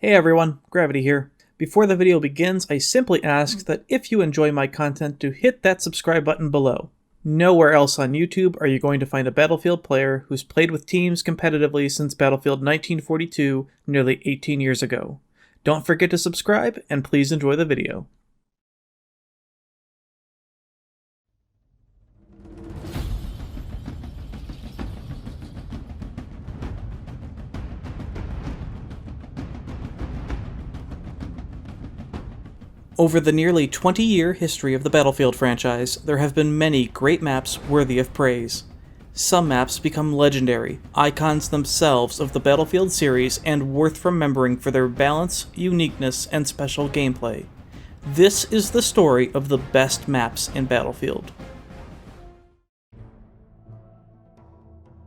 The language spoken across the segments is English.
Hey everyone, Gravity here. Before the video begins, I simply ask that if you enjoy my content to hit that subscribe button below. Nowhere else on YouTube are you going to find a Battlefield player who's played with teams competitively since Battlefield 1942 nearly 18 years ago. Don't forget to subscribe, and please enjoy the video. Over the nearly 20-year history of the Battlefield franchise, there have been many great maps worthy of praise. Some maps become legendary, icons themselves of the Battlefield series and worth remembering for their balance, uniqueness, and special gameplay. This is the story of the best maps in Battlefield.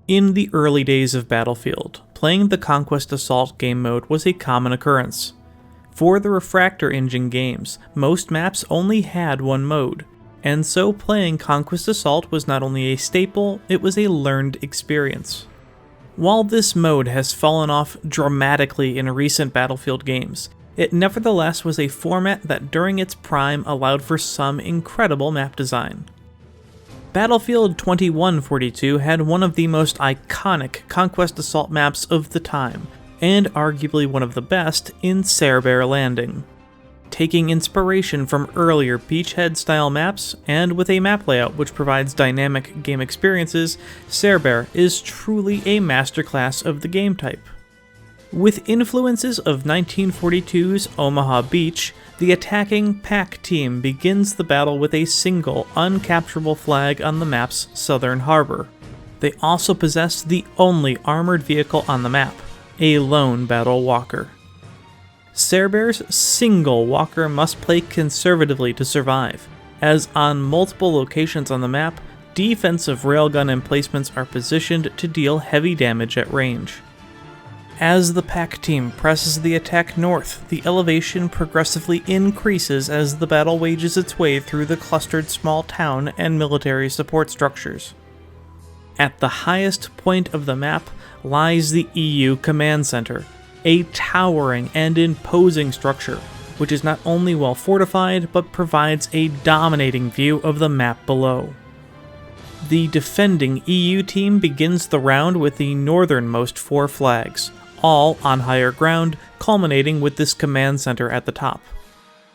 In the early days of Battlefield, playing the Conquest Assault game mode was a common occurrence. For the Refractor Engine games, most maps only had one mode, and so playing Conquest Assault was not only a staple, it was a learned experience. While this mode has fallen off dramatically in recent Battlefield games, it nevertheless was a format that during its prime allowed for some incredible map design. Battlefield 2142 had one of the most iconic Conquest Assault maps of the time, and arguably one of the best in Cerbere Landing. Taking inspiration from earlier beachhead-style maps, and with a map layout which provides dynamic game experiences, Cerbere is truly a masterclass of the game type. With influences of 1942's Omaha Beach, the attacking PAC team begins the battle with a single, uncapturable flag on the map's southern harbor. They also possess the only armored vehicle on the map, a lone battle walker. Cerbere's single walker must play conservatively to survive, as on multiple locations on the map, defensive railgun emplacements are positioned to deal heavy damage at range. As the PAC team presses the attack north, the elevation progressively increases as the battle wages its way through the clustered small town and military support structures. At the highest point of the map lies the EU Command Center, a towering and imposing structure, which is not only well fortified, but provides a dominating view of the map below. The defending EU team begins the round with the northernmost four flags, all on higher ground, culminating with this command center at the top.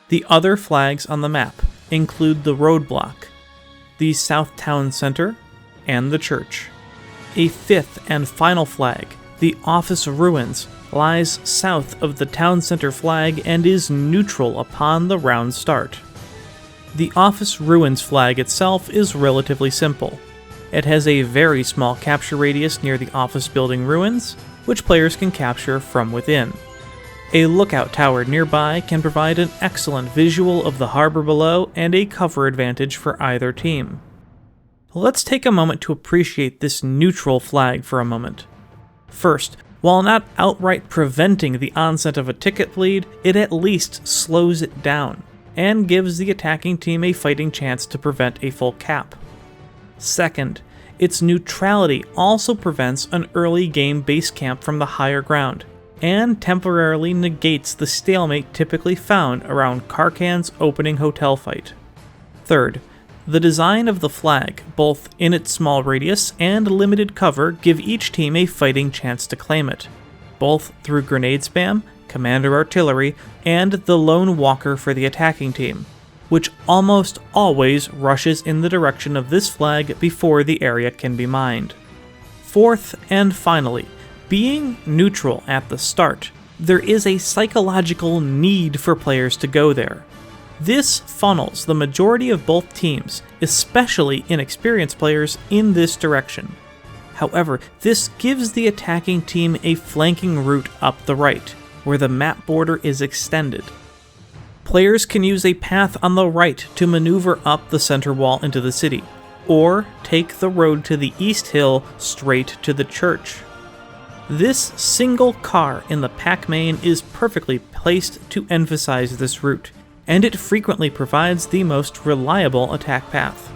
The other flags on the map include the Roadblock, the South Town Center, and the church. A fifth and final flag, the Office Ruins, lies south of the town center flag and is neutral upon the round start. The Office Ruins flag itself is relatively simple. It has a very small capture radius near the office building ruins, which players can capture from within. A lookout tower nearby can provide an excellent visual of the harbor below and a cover advantage for either team. Let's take a moment to appreciate this neutral flag for a moment. First, while not outright preventing the onset of a ticket bleed, it at least slows it down, and gives the attacking team a fighting chance to prevent a full cap. Second, its neutrality also prevents an early game base camp from the higher ground, and temporarily negates the stalemate typically found around Karkan's opening hotel fight. Third, the design of the flag, both in its small radius and limited cover, give each team a fighting chance to claim it, both through grenade spam, commander artillery, and the lone walker for the attacking team, which almost always rushes in the direction of this flag before the area can be mined. Fourth and finally, being neutral at the start, there is a psychological need for players to go there. This funnels the majority of both teams, especially inexperienced players, in this direction. However, this gives the attacking team a flanking route up the right, where the map border is extended. Players can use a path on the right to maneuver up the center wall into the city, or take the road to the east hill straight to the church. This single car in the PAC main is perfectly placed to emphasize this route, and it frequently provides the most reliable attack path.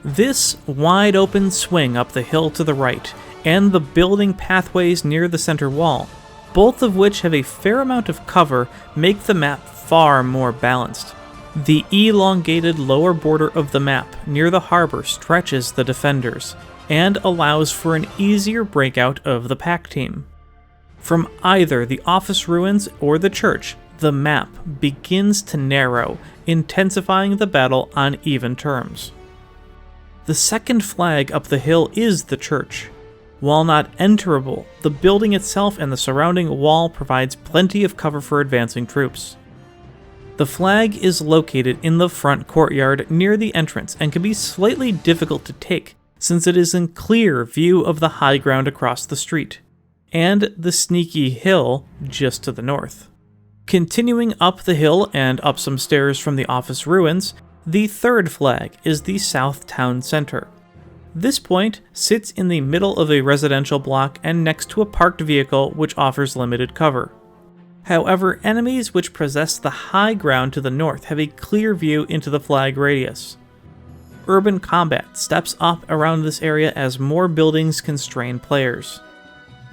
This wide open swing up the hill to the right, and the building pathways near the center wall, both of which have a fair amount of cover, make the map far more balanced. The elongated lower border of the map near the harbor stretches the defenders, and allows for an easier breakout of the pack team. From either the office ruins or the church, the map begins to narrow, intensifying the battle on even terms. The second flag up the hill is the church. While not enterable, the building itself and the surrounding wall provides plenty of cover for advancing troops. The flag is located in the front courtyard near the entrance and can be slightly difficult to take since it is in clear view of the high ground across the street, and the sneaky hill just to the north. Continuing up the hill and up some stairs from the office ruins, the third flag is the South Town Center. This point sits in the middle of a residential block and next to a parked vehicle which offers limited cover. However, enemies which possess the high ground to the north have a clear view into the flag radius. Urban combat steps up around this area as more buildings constrain players.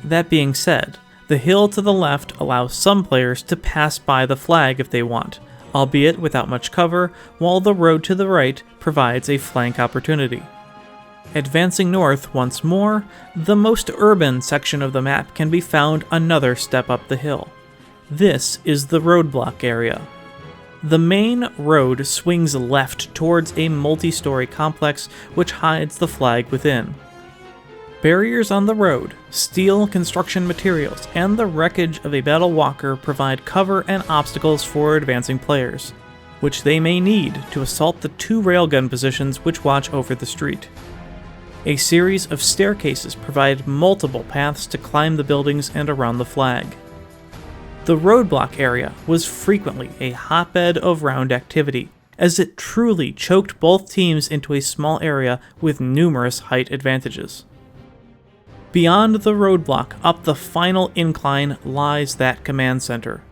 That being said, the hill to the left allows some players to pass by the flag if they want, albeit without much cover, while the road to the right provides a flank opportunity. Advancing north once more, the most urban section of the map can be found another step up the hill. This is the Roadblock area. The main road swings left towards a multi-story complex which hides the flag within. Barriers on the road, steel construction materials, and the wreckage of a battle walker provide cover and obstacles for advancing players, which they may need to assault the two railgun positions which watch over the street. A series of staircases provide multiple paths to climb the buildings and around the flag. The Roadblock area was frequently a hotbed of round activity, as it truly choked both teams into a small area with numerous height advantages. Beyond the Roadblock, up the final incline, lies that command center.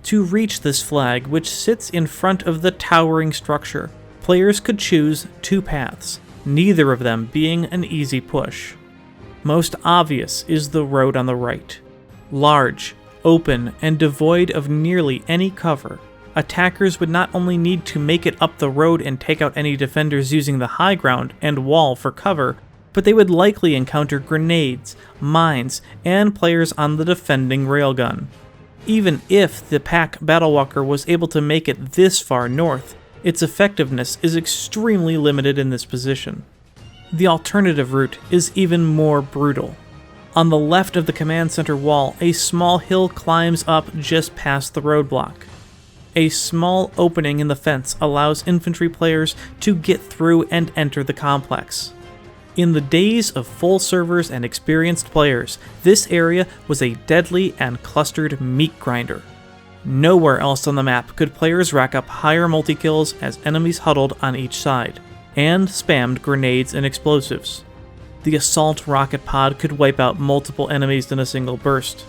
To reach this flag, which sits in front of the towering structure, players could choose two paths, neither of them being an easy push. Most obvious is the road on the right. Large, open, and devoid of nearly any cover, attackers would not only need to make it up the road and take out any defenders using the high ground and wall for cover, but they would likely encounter grenades, mines, and players on the defending railgun. Even if the pack battlewalker was able to make it this far north, its effectiveness is extremely limited in this position. The alternative route is even more brutal. On the left of the command center wall, a small hill climbs up just past the roadblock. A small opening in the fence allows infantry players to get through and enter the complex. In the days of full servers and experienced players, this area was a deadly and clustered meat grinder. Nowhere else on the map could players rack up higher multi-kills as enemies huddled on each side, and spammed grenades and explosives. The assault rocket pod could wipe out multiple enemies in a single burst.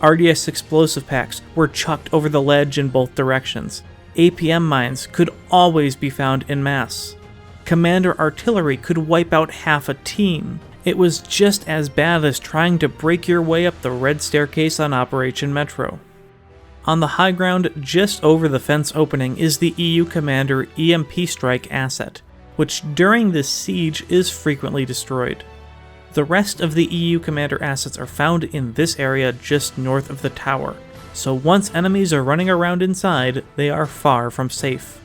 RDS explosive packs were chucked over the ledge in both directions. APM mines could always be found en masse. Commander artillery could wipe out half a team. It was just as bad as trying to break your way up the red staircase on Operation Metro. On the high ground just over the fence opening is the EU Commander EMP Strike asset, which during this siege is frequently destroyed. The rest of the EU Commander assets are found in this area just north of the tower, so once enemies are running around inside, they are far from safe.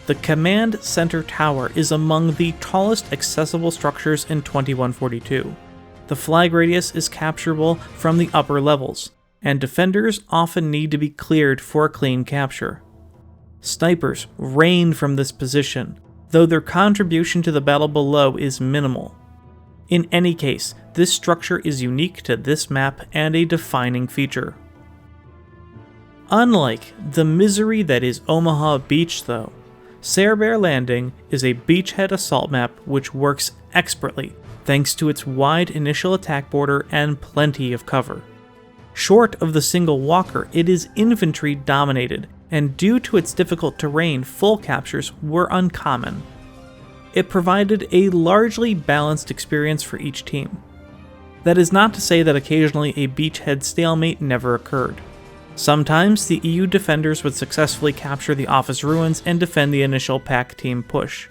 The Command Center Tower is among the tallest accessible structures in 2142. The flag radius is capturable from the upper levels, and defenders often need to be cleared for a clean capture. Snipers rain from this position, though their contribution to the battle below is minimal. In any case, this structure is unique to this map and a defining feature. Unlike the misery that is Omaha Beach though, Cerbere Landing is a beachhead assault map which works expertly thanks to its wide initial attack border and plenty of cover. Short of the single walker, it is infantry dominated, and due to its difficult terrain, full captures were uncommon. It provided a largely balanced experience for each team. That is not to say that occasionally a beachhead stalemate never occurred. Sometimes the EU defenders would successfully capture the office ruins and defend the initial pack team push.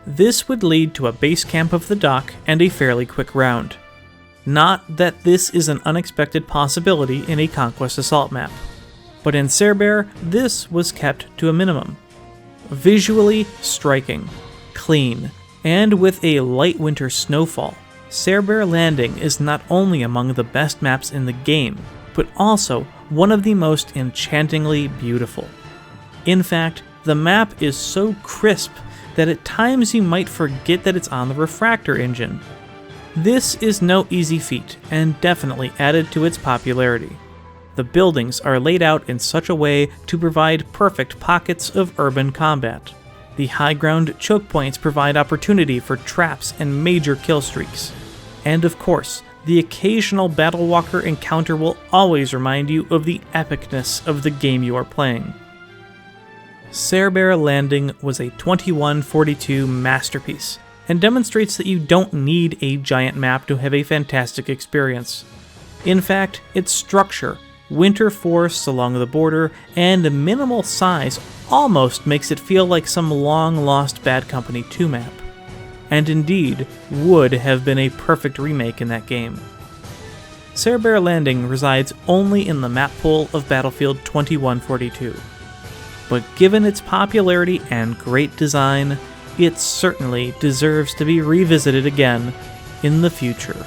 This would lead to a base camp of the dock and a fairly quick round. Not that this is an unexpected possibility in a conquest assault map, but in Cerbere, this was kept to a minimum. Visually striking, clean, and with a light winter snowfall, Cerbere Landing is not only among the best maps in the game, but also one of the most enchantingly beautiful. In fact, the map is so crisp that at times you might forget that it's on the refractor engine. This is no easy feat, and definitely added to its popularity. The buildings are laid out in such a way to provide perfect pockets of urban combat. The high ground choke points provide opportunity for traps and major kill streaks. And of course, the occasional Battle Walker encounter will always remind you of the epicness of the game you are playing. Cerbere Landing was a 2142 masterpiece, and demonstrates that you don't need a giant map to have a fantastic experience. In fact, its structure, winter forests along the border, and minimal size almost makes it feel like some long-lost Bad Company 2 map. And indeed, would have been a perfect remake in that game. Cerbere Landing resides only in the map pool of Battlefield 2142. But given its popularity and great design, it certainly deserves to be revisited again in the future.